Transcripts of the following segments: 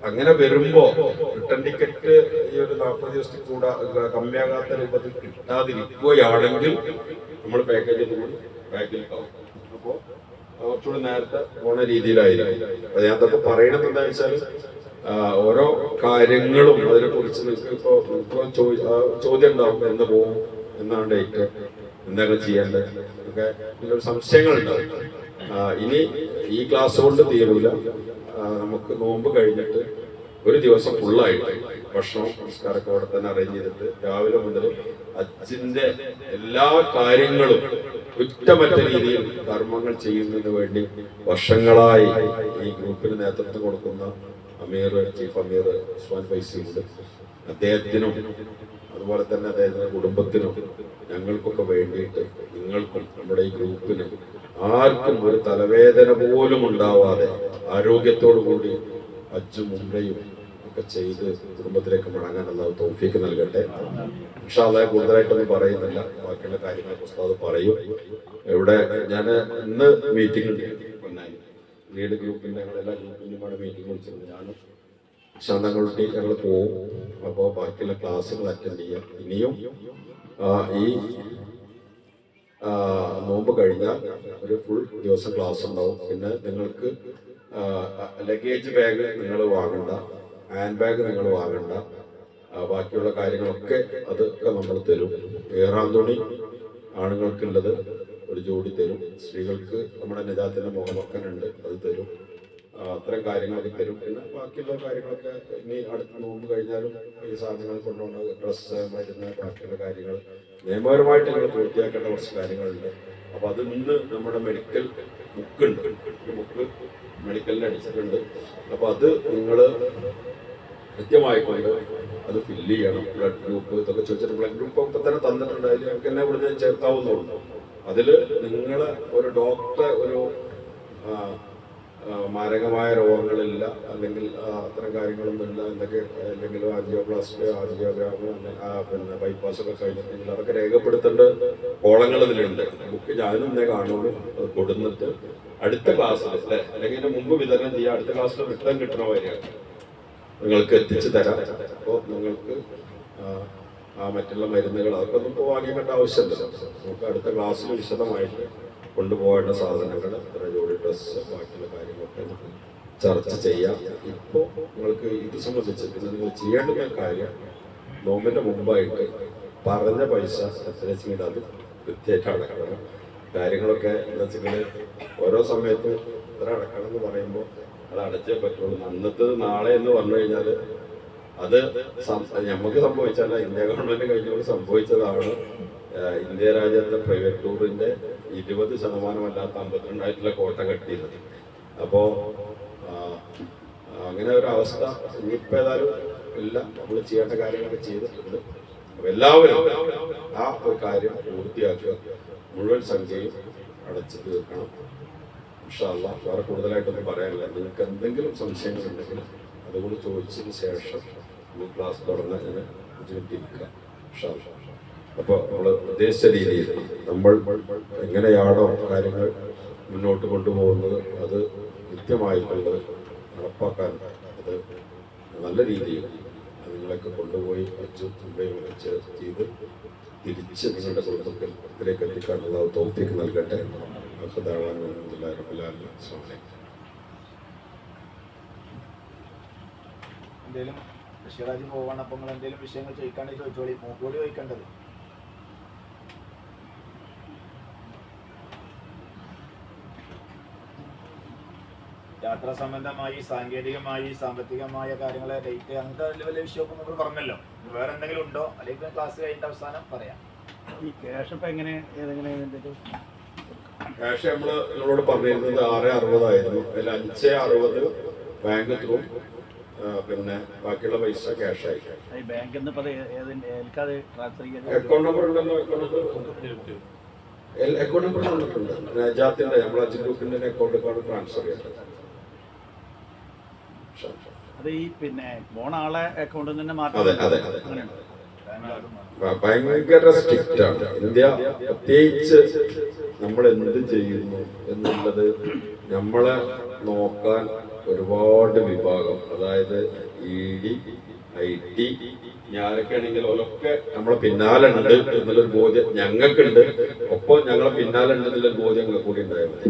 അങ്ങനെ വരുമ്പോ return ticket ഈ ഒരു 40 ദിവസത്തിൽ കൂടെ കമ്മിയാകാത്ത രൂപത്തിൽ കിട്ടാതിരിക്കുകയാണെങ്കിൽ നമ്മൾ പാക്കേജിൽ കൂടി ബാക്കിലേക്കാവും. അപ്പോ കുറച്ചുകൂടി നേരത്തെ പോണ രീതിയിലായിരിക്കും. അത് ഞാൻ അതൊക്കെ പറയണത് എന്താ വെച്ചാൽ ഓരോ കാര്യങ്ങളും അതിനെ കുറിച്ച് നിങ്ങൾക്ക് ഇപ്പൊ ചോദ്യം ഉണ്ടാവും, എന്ന് പോകും, എന്നാണ് ഡേറ്റ്, എന്തൊക്കെ ചെയ്യേണ്ടത്, ഒക്കെ ഇതിലൊരു സംശയങ്ങൾ ഉണ്ടാവും. ഇനി ഈ ക്ലാസ് കൊണ്ട് തീരൂല. നമുക്ക് നോമ്പ് കഴിഞ്ഞിട്ട് ഒരു ദിവസം ഫുള്ളായിട്ട് ഭക്ഷണം സംസ്കാരമൊക്കെ അവിടെ തന്നെ അറേഞ്ച് ചെയ്തിട്ട് രാവിലെ മുതൽ ഹജ്ജിന്റെ എല്ലാ കാര്യങ്ങളും കുറ്റമറ്റ രീതിയിൽ കർമ്മങ്ങൾ ചെയ്യുന്നതിന് വേണ്ടി വർഷങ്ങളായി ഈ ഗ്രൂപ്പിന് നേതൃത്വം കൊടുക്കുന്ന അമീർ, ചീഫ് അമീർ ഉസ്മാൻ ഫൈസിയുണ്ട്. അദ്ദേഹത്തിനും അതുപോലെ തന്നെ അദ്ദേഹത്തിന്റെ കുടുംബത്തിനും ഞങ്ങൾക്കൊക്കെ വേണ്ടിയിട്ട് നിങ്ങൾക്കും നമ്മുടെ ഈ ഗ്രൂപ്പിന് ആർക്കും ഒരു തലവേദന പോലും ഉണ്ടാവാതെ ആരോഗ്യത്തോടു കൂടി ഹജ്ജും ഉംറയും ഒക്കെ ചെയ്ത് കുടുംബത്തിലേക്ക് മടങ്ങാൻ അല്ലാഹു തൗഫീഖ് നൽകട്ടെ. ഇൻഷാ അല്ലാഹ് കൂടുതലായിട്ടൊന്നും പറയുന്നില്ല, ബാക്കിയുള്ള കാര്യങ്ങൾ ഉസ്താദ് പറയും. ഇവിടെ ഞാൻ ഇന്ന് മീറ്റിംഗ് ഉണ്ട്, ലീഡ് ഗ്രൂപ്പിന്റെ എല്ലാ ഗ്രൂപ്പിന്റെയും മീറ്റിംഗ് വിളിച്ചിട്ടുണ്ട്. ഞാനും ശാന്തങ്ങളുട്ടി ഞങ്ങൾ പോവും. അപ്പോൾ ബാക്കിയുള്ള ക്ലാസ്സുകൾ അറ്റൻഡ് ചെയ്യാം. ഇനിയും ഈ നോമ്പ് കഴിഞ്ഞാൽ ഒരു ഫുൾ ദിവസം ക്ലാസ് ഉണ്ടാവും. പിന്നെ നിങ്ങൾക്ക് ലഗേജ് ബാഗ് നിങ്ങൾ വാങ്ങണ്ട, ഹാൻഡ് ബാഗ് നിങ്ങൾ വാങ്ങണ്ട, ബാക്കിയുള്ള കാര്യങ്ങളൊക്കെ അതൊക്കെ നമ്മൾ തരും. ഏറാൻ തുണി ആണുങ്ങൾക്കുള്ളത് ഒരു ജോഡി തരും, സ്ത്രീകൾക്ക് നമ്മുടെ നിജാത്തിന്റെ മുഖമൊക്കനുണ്ട്, അത് തരും. അത്തരം കാര്യങ്ങളൊക്കെ തരും. പിന്നെ ബാക്കിയുള്ള കാര്യങ്ങളൊക്കെ ഇനി അടുത്ത നോമ്പ് കഴിഞ്ഞാലും ഈ സാധനങ്ങൾ കൊണ്ടുപോകുന്ന ഡ്രസ്സ്, മരുന്ന്, ബാക്കിയുള്ള കാര്യങ്ങൾ നിയമപരമായിട്ട് നിങ്ങൾ പൂർത്തിയാക്കേണ്ട കുറച്ച് കാര്യങ്ങളുണ്ട്. അപ്പൊ അത് ഇന്ന് നമ്മുടെ മെഡിക്കൽ ബുക്കുണ്ട്, ബുക്ക് മെഡിക്കലിൽ അടിച്ചിട്ടുണ്ട്. അപ്പൊ അത് നിങ്ങൾ കൃത്യമായിക്കൊണ്ട് അത് ഫില്ല് ചെയ്യണം. ബ്ലഡ് ഗ്രൂപ്പ് ഇതൊക്കെ ചോദിച്ചിട്ട് ബ്ലഡ് ഗ്രൂപ്പ് ഒക്കെ തന്നെ തന്നിട്ടുണ്ട്. അതിൽ നമുക്ക് തന്നെ ഇവിടുന്ന് ചേർക്കാവുന്നുള്ളൂ. അതിൽ നിങ്ങളെ ഒരു ഡോക്ടറെ ഒരു മാരകമായ രോഗങ്ങളില്ല, അല്ലെങ്കിൽ അത്തരം കാര്യങ്ങളൊന്നുമില്ല, എന്തൊക്കെ എന്തെങ്കിലും ആൻജിയോപ്ലാസ്റ്റ്, ആൻജിയോഗ്രാമ്, പിന്നെ ബൈപ്പാസ് ഒക്കെ കഴിഞ്ഞിട്ടുണ്ടെങ്കിൽ അതൊക്കെ രേഖപ്പെടുത്തേണ്ട കോളങ്ങൾ ഇതിലുണ്ട്. ബുക്ക് ഞാനും ഇന്നേ കാണുള്ളൂ. അത് കൊടുന്നിട്ട് അടുത്ത ക്ലാസ്സിൽ അല്ലെ, അല്ലെങ്കിൽ ഇതിന് മുമ്പ് വിതരണം ചെയ്യാം. അടുത്ത ക്ലാസ്സിൽ റിട്ടേൺ കിട്ടണ വരെയാണ് നിങ്ങൾക്ക് എത്തിച്ചു തരാം. അപ്പോൾ നിങ്ങൾക്ക് മറ്റുള്ള മരുന്നുകൾ അതൊക്കെ ഒന്നും ഇപ്പോൾ വാങ്ങിക്കേണ്ട ആവശ്യമില്ല. നമുക്ക് അടുത്ത ക്ലാസ്സിൽ വിശദമായിട്ട് കൊണ്ടുപോകേണ്ട സാധനങ്ങൾ, ജോഡി ഡ്രസ്സ്, ബാക്കിയുള്ള കാര്യങ്ങളൊക്കെ നമുക്ക് ചർച്ച ചെയ്യാം. ഇപ്പോൾ നിങ്ങൾക്ക് ഇത് സംബന്ധിച്ച് പിന്നെ നിങ്ങൾ ചെയ്യേണ്ട കാര്യം, നോമ്പിന്റെ മുമ്പായിട്ട് പറഞ്ഞ പൈസ എത്ര വെച്ചിട്ട് അത് കൃത്യമായിട്ട് അടക്കണം. കാര്യങ്ങളൊക്കെ എന്താ വെച്ചാൽ ഓരോ സമയത്തും ഇത്ര അടക്കണം എന്ന് പറയുമ്പോൾ അത് അടച്ചേ പറ്റുള്ളൂ. അന്നത്തെ നാളെ എന്ന് പറഞ്ഞു കഴിഞ്ഞാൽ അത് നമുക്ക് സംഭവിച്ചല്ല, ഇന്ത്യ ഗവൺമെന്റ് കഴിഞ്ഞോട് സംഭവിച്ചതാണ്. ഇന്ത്യ രാജ്യത്തെ പ്രൈവറ്റ് ടൂറിന്റെ 20% അല്ലാത്ത 52 കോട്ട കെട്ടിയത്. അപ്പോ അങ്ങനെ ഒരു അവസ്ഥ ഇനിയിപ്പോ ഏതായാലും എല്ലാം നമ്മൾ ചെയ്യേണ്ട കാര്യങ്ങളൊക്കെ ചെയ്തിട്ടുണ്ട്. അപ്പൊ എല്ലാവരും ആ ഒരു കാര്യം പൂർത്തിയാക്കുക, മുഴുവൻ സംഖ്യയും അടച്ചു തീർക്കണം. ഇൻഷാ അല്ലാഹ് വേറെ കൂടുതലായിട്ടൊന്നും പറയാനില്ല. നിങ്ങൾക്ക് എന്തെങ്കിലും സംശയങ്ങളുണ്ടെങ്കിൽ അതുകൂടി ചോദിച്ചതിന് ശേഷം ഈ ക്ലാസ് തുടങ്ങുന്നതിന് ബുദ്ധിമുട്ടിരിക്കുക. ഇൻഷാ അല്ലാഹ്. അപ്പോൾ നമ്മൾ ഉദ്ദേശിച്ച രീതിയിൽ നമ്മൾ എങ്ങനെയാണോ കാര്യങ്ങൾ മുന്നോട്ട് കൊണ്ടുപോകുന്നത് അത് കൃത്യമായിക്കൊണ്ട് നടപ്പാക്കാൻ അത് നല്ല രീതിയിൽ നിങ്ങളൊക്കെ കൊണ്ടുപോയി ചെയ്ത് തിരിച്ച് നിങ്ങളുടെ കുടുംബത്തിലേക്ക് എത്തിക്കാനുള്ള തൗഫീഖ് നൽകട്ടെ. എന്തെങ്കിലും ഋഷിരാജ് പോവാണ്. അപ്പം നിങ്ങൾ എന്തെങ്കിലും വിഷയങ്ങൾ ചോദിക്കാണ്ടെങ്കിൽ ചോദിച്ചോളി. മൂക്കോടി ചോദിക്കേണ്ടത് യാത്രാ സംബന്ധമായി, സാങ്കേതികമായി, സാമ്പത്തികമായ കാര്യങ്ങളെ ഡേറ്റ് അങ്ങനത്തെ വലിയ വിഷയമൊക്കെ നമ്മൾ പറഞ്ഞല്ലോ. വേറെ എന്തെങ്കിലും ഉണ്ടോ? അല്ലെങ്കിൽ ക്ലാസ് കഴിഞ്ഞിട്ട് അവസാനം പറയാം. ഈ ക്യാഷ് ഇപ്പം എങ്ങനെ ക്യാഷ് നമ്മൾ നിങ്ങളോട് പറഞ്ഞിരുന്നത് 660 ആയിരുന്നു. അതിൽ 560 ബാങ്ക് ത്രൂ, പിന്നെ ബാക്കിയുള്ള പൈസ ക്യാഷ് ആയി. ബാങ്കിൽ നിന്ന് അക്കൗണ്ട് നമ്പർ ഉണ്ടല്ലോ, അക്കൗണ്ട് നമ്പർ തന്നിട്ടുണ്ട്. നജാത്തിന്റെ നമ്മളെ അജി ഗ്രൂപ്പിന്റെ അക്കൗണ്ടിലേക്കാണ് ട്രാൻസ്ഫർ ചെയ്യേണ്ടത്. അത് ഈ പിന്നെ പോണ ആളെ അക്കൗണ്ടിൽ തന്നെ മാറ്റാം. അതെ, ഭയങ്കര സ്ട്രിക്റ്റ് ആണ് ഇന്ത്യ. പ്രത്യേകിച്ച് നമ്മൾ എന്ത് ചെയ്യുന്നു എന്നുള്ളത് നമ്മളെ നോക്കാൻ ഒരുപാട് വിഭാഗം, അതായത് ED, IT, ഞാനൊക്കെ ആണെങ്കിൽ ഓലൊക്കെ നമ്മളെ പിന്നാലെ ഉണ്ട് എന്നുള്ളൊരു ബോധ്യം ഞങ്ങൾക്കുണ്ട്. ഒപ്പം ഞങ്ങളെ പിന്നാലെ ഉണ്ട് എന്നുള്ളൊരു ബോധ്യം ഞങ്ങൾ കൂടി ഉണ്ടായാൽ മതി.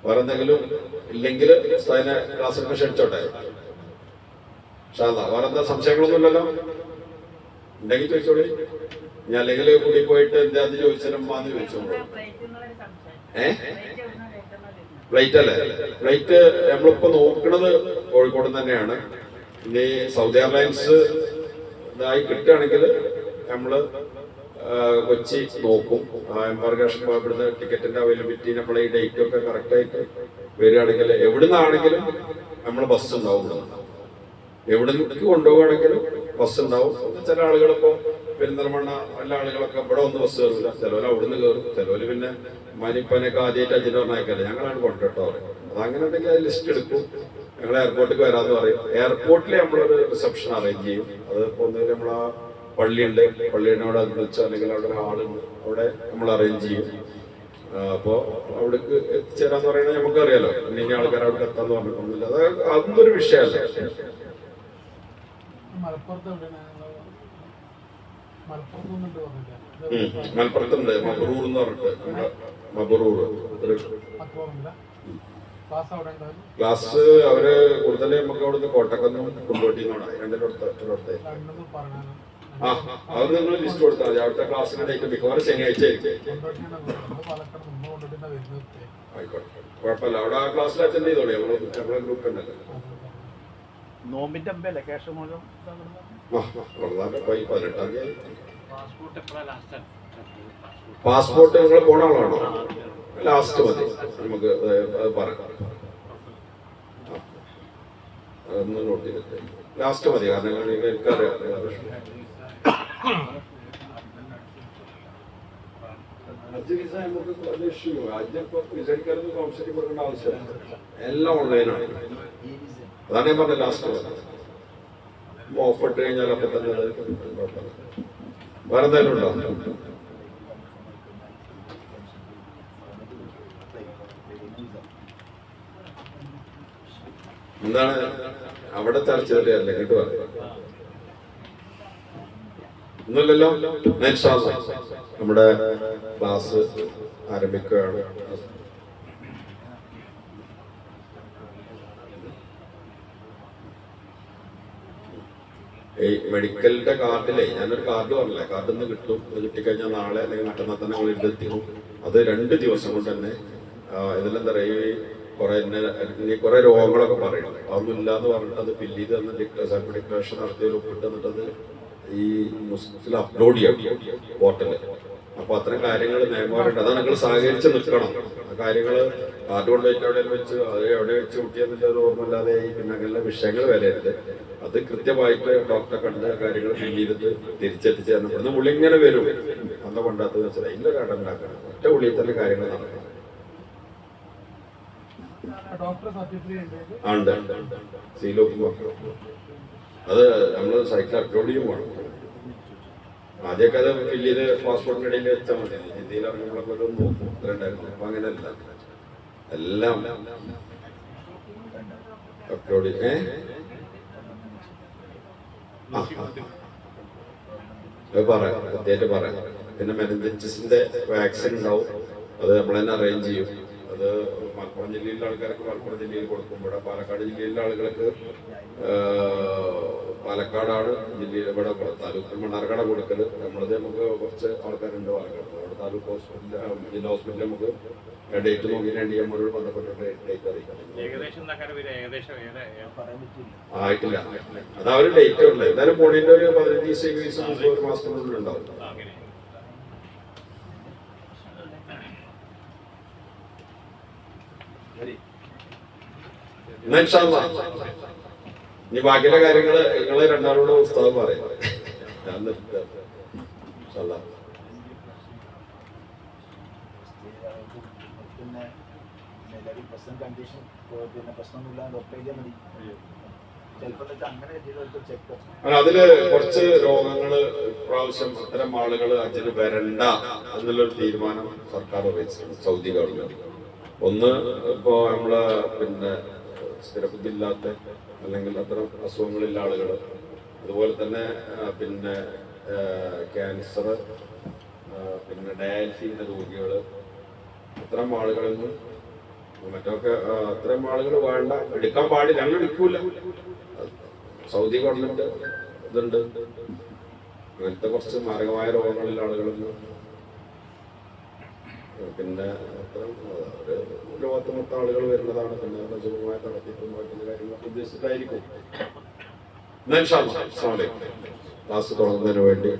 വേറെ എന്തെങ്കിലും ഇല്ലെങ്കിൽ ക്ലാസ്സിൽ ക്ഷണിച്ചോട്ടെ. വേറെ എന്താ സംശയങ്ങളൊന്നും ഇല്ലല്ലോ? ഉണ്ടെങ്കിൽ ചോദിച്ചോളി. ഞാൻ അല്ലെങ്കിൽ കൂടി പോയിട്ട് എന്താന്ന് ചോദിച്ചാലും മാന്ന് ചോദിച്ചോളൂ. ഫ്ലൈറ്റ് അല്ലേ? ഫ്ലൈറ്റ് നമ്മളിപ്പോ നോക്കുന്നത് കോഴിക്കോട് തന്നെയാണ്. ഇനി സൗദി എയർലൈൻസ് ഇതായി കിട്ടുകയാണെങ്കിൽ നമ്മള് കൊച്ചി നോക്കും. എംബാർക്കേഷൻ ഇവിടുന്ന് ടിക്കറ്റിന്റെ അവൈലബിലിറ്റി നമ്മളെ ഈ ഡേറ്റ് ഒക്കെ കറക്റ്റ് ആയിട്ട് വരികയാണെങ്കിൽ എവിടുന്നാണെങ്കിലും നമ്മൾ ബസ് ഉണ്ടാവും. എവിടുന്ന് കൊണ്ടുപോവുകയാണെങ്കിലും ബസ് ഉണ്ടാവും. ചില ആളുകളിപ്പോ പെരിന്തൽമണ്ണ എല്ലാ ആളുകളൊക്കെ ഇവിടെ ഒന്ന് ബസ് കയറില്ല, ചിലവർ അവിടുന്ന് കയറും, ചിലവർ പിന്നെ മനിപ്പനൊക്കെ ആദ്യമായിട്ട് അജിന് പറഞ്ഞേക്കല്ലേ ഞങ്ങളാണ് കൊണ്ടുട്ടോ പറയും. അതങ്ങനെ ഉണ്ടെങ്കിൽ അത് ലിസ്റ്റ് എടുക്കും, ഞങ്ങൾ എയർപോർട്ടിൽ വരാമെന്ന് പറയും. എയർപോർട്ടിൽ നമ്മളൊരു റിസപ്ഷൻ അറേഞ്ച് ചെയ്യും. അത് ഒന്നുകിൽ നമ്മൾ ആ പള്ളിയുണ്ട്, പള്ളിയോട് വിളിച്ചോ അല്ലെങ്കിൽ അവിടെ ഒരു ഹാളുണ്ട്, അവിടെ നമ്മൾ അറേഞ്ച് ചെയ്യും. അപ്പോൾ അവിടേക്ക് എത്തിച്ചേരാന്ന് പറയുന്നത് നമുക്കറിയാലോ. ഇനി ആൾക്കാർ അവിടെ എത്താന്ന് പറഞ്ഞിട്ടൊന്നുമില്ല. അത് അതൊന്നും ഒരു വിഷയമല്ല. മലപ്പുറത്തുണ്ട് മബറൂർ എന്ന് പറഞ്ഞിട്ട്. മബറൂർ ക്ലാസ് അവര് കൂടുതൽ നമുക്ക് അവിടുന്ന് കോട്ടക്കുന്നും കൊണ്ടോട്ടിന്നാണ് രണ്ടിടത്ത്. അത് നിങ്ങൾ ലിസ്റ്റ് കൊടുത്താൽ മതി. അവിടുത്തെ ക്ലാസ്സിന്റെ ഡേറ്റ് മിക്കവാറും ശനിയാഴ്ച ആയിരിക്കും. ആയിക്കോട്ടെ, കുഴപ്പമില്ല. അവിടെ ആ ക്ലാസ്സിൽ അറ്റൻഡ് ചെയ്തോളൂ. നമ്മളെ ഗ്രൂപ്പ് ഉണ്ടല്ലോ. നോമ്പിന്റെ അമ്പല്ലേ ക്യാഷ് മൂലം 18-ാം തീയതി. പാസ്പോർട്ട് നിങ്ങൾ പോണ ആളാണോ? ലാസ്റ്റ് മതി, നമുക്ക് പറയാം. അതൊന്ന് നോട്ട് ചെയ്തിട്ട് ലാസ്റ്റ് മതി. കാരണം എനിക്കറിയാം ഹജ്ജ് വിസ നമുക്ക് ഹജ്ജിപ്പോ വിസയ്ക്കാരൊന്നും കൗൺസിലിംഗ് കൊടുക്കേണ്ട ആവശ്യമില്ല. എല്ലാം ഓൺലൈനാണ്. അതാണ് ഞാൻ പറഞ്ഞത് ലാസ്റ്റ് മതി. ഓഫ് ഇട്ട് കഴിഞ്ഞാൽ അപ്പൊ തന്നെ വേറെ എന്തെങ്കിലും ഉണ്ടോ? എന്താണ് അവിടെ ചർച്ച ചെയ്തിട്ടല്ലേ കേട്ടോ? ഒന്നുമില്ലല്ലോ. നമ്മുടെ ക്ലാസ് ആരംഭിക്കുകയാണ്. ഈ മെഡിക്കലിന്റെ കാർഡിലെ ഞാനൊരു കാർഡ് പറഞ്ഞില്ലേ, കാർഡിൽ നിന്ന് കിട്ടും. അത് കിട്ടിക്കഴിഞ്ഞാൽ നാളെ അല്ലെങ്കിൽ മറ്റന്നാൾ തന്നെ നമ്മൾ എത്തിക്കും. അത് 2 ദിവസം കൊണ്ട് തന്നെ ഇതെല്ലാം എന്താ പറയുക, ഈ കുറെ രോഗങ്ങളൊക്കെ പറയണം. അതൊന്നും ഇല്ലാന്ന് പറഞ്ഞിട്ട് അത് ഫില്ല് ചെയ്ത് തന്നിട്ട് ഡിക്ലറേഷൻ നടത്തിയതിൽ ഒപ്പിട്ട് തന്നിട്ടത് ഈ മുസ്ലിം അപ്ലോഡ് ചെയ്യാം പോർട്ടല്. അപ്പൊ അത്തരം കാര്യങ്ങൾ നിയമമാരുണ്ട്. അതാണ് നിങ്ങൾ സഹകരിച്ച് നിൽക്കണം. ആ കാര്യങ്ങള് കാർഡ് കൊണ്ട് എവിടെ വെച്ച് അത് എവിടെ വെച്ച് കൂട്ടിയെന്നില്ല ഒരു ഓർമ്മയില്ലാതെ പിന്നെ അങ്ങനെയുള്ള വിഷയങ്ങൾ വരരുത്. അത് കൃത്യമായിട്ട് ഡോക്ടറെ കണ്ട കാര്യങ്ങൾ ഫില്ല് ചെയ്തിട്ട് തിരിച്ചെത്തിച്ച് തരണം. ഇവിടുന്ന് ഉള്ളി ഇങ്ങനെ വരും അന്ത കൊണ്ടാത്തത് വെച്ചാൽ ഇല്ലൊരു ഇടം ഉണ്ടാക്കണം. ഒറ്റ ഉള്ളിൽ തന്നെ കാര്യങ്ങൾ നടക്കണം. ഉണ്ട് സീലോക്ക് അത് നമ്മൾ സൈക്കിൾ അപ്ലോഡ് ചെയ്യും വേണം. ആദ്യമൊക്കെ അത് ഫില്ല് ചെയ്ത് പാസ്പോർട്ടിന്റെ ഇടയിൽ വെച്ചാൽ മതി. ഹിന്ദിയിൽ ഇറങ്ങുമ്പോഴൊക്കെ ഒരു നോക്കും അത്ര ഉണ്ടായിരുന്നു. അപ്പൊ അങ്ങനെയല്ല, എല്ലാം അപ്ലോഡ് പറയാം, കൃത്യമായിട്ട് പറയാം. പിന്നെ മെനിഞ്ചൈറ്റിസിന്റെ വാക്സിൻ ഉണ്ടാവും. അത് നമ്മൾ തന്നെ അറേഞ്ച് ചെയ്യും. അത് മലപ്പുറം ജില്ലയിലെ ആൾക്കാർക്ക് മലപ്പുറം ജില്ലയിൽ കൊടുക്കും. ഇവിടെ പാലക്കാട് ജില്ലയിലെ ആളുകൾക്ക് പാലക്കാടാണ് ജില്ലയിൽ. ഇവിടെ താലൂക്ക് മണ്ണാർക്കാട് കൊടുക്കല്. നമ്മളത് നമുക്ക് കുറച്ച് ആൾക്കാരുണ്ട് പാലക്കാട്. അവിടെ താലൂക്ക് ഹോസ്പിറ്റലിൽ ജില്ലാ ഹോസ്പിറ്റലിൽ നമുക്ക് ഡേറ്റ് നോക്കി നമ്മളോട് ബന്ധപ്പെട്ടിട്ട് ഡേറ്റ് അറിയിക്കാം. ആയിട്ടില്ല, അത് അവർ ഡേറ്റ് ഉള്ളത്. എന്തായാലും പോണീന്റെ ഒരു 15 ദിവസം 1 മാസത്തിനുള്ളിൽ ഉണ്ടാവും. ഇനി ബാക്കിയുള്ള കാര്യങ്ങള് നിങ്ങളെ രണ്ടാളോട് പുസ്തകം പറയാം. ഞാൻ നിർത്താം. പിന്നെ നിലവിൽ പ്രശ്നം കണ്ടീഷൻ പിന്നെ പ്രശ്നമൊന്നുമില്ലാതെ ഒപ്പേജ മതി. ചിലപ്പോൾ അങ്ങനെ ചെയ്തൊരു ചെക്ക്. അതില് കുറച്ച് രോഗങ്ങള് ഇപ്രാവശ്യം അത്തരം ആളുകൾ ഹജ്ജിന് വരണ്ട എന്നുള്ളൊരു തീരുമാനം സർക്കാർ അറിയിച്ചു, സൗദി ഗവൺമെന്റ്. ഒന്ന് ഇപ്പോ നമ്മളെ പിന്നെ സ്ഥിരബുദ്ധിയില്ലാത്ത അല്ലെങ്കിൽ അത്തരം അസുഖങ്ങളുള്ള ആളുകൾ, അതുപോലെ തന്നെ പിന്നെ ക്യാൻസർ, പിന്നെ ഡയാലിസിന്റെ രോഗികൾ, അത്തരം ആളുകളിൽ നിന്ന് മറ്റൊക്കെ അത്തരം ആളുകൾ വേണ്ട, എടുക്കാൻ പാടില്ല, ഞങ്ങൾ എടുക്കൂല. സൗദി ഗവൺമെന്റ് ഇതുണ്ട്, അങ്ങനത്തെ കുറച്ച് മാരകമായ രോഗങ്ങളുള്ള ആളുകളിൽ നിന്ന് പിന്നെ അത്തരം ലോകത്ത് മൊത്തം ആളുകൾ വരുന്നതാണ്. പിന്നെ സുഖമായി നടത്തിയിട്ടും ബാക്കി കാര്യങ്ങളൊക്കെ ഉദ്ദേശിച്ചിട്ടായിരിക്കും. ക്ലാസ് തുടങ്ങുന്നതിന് വേണ്ടി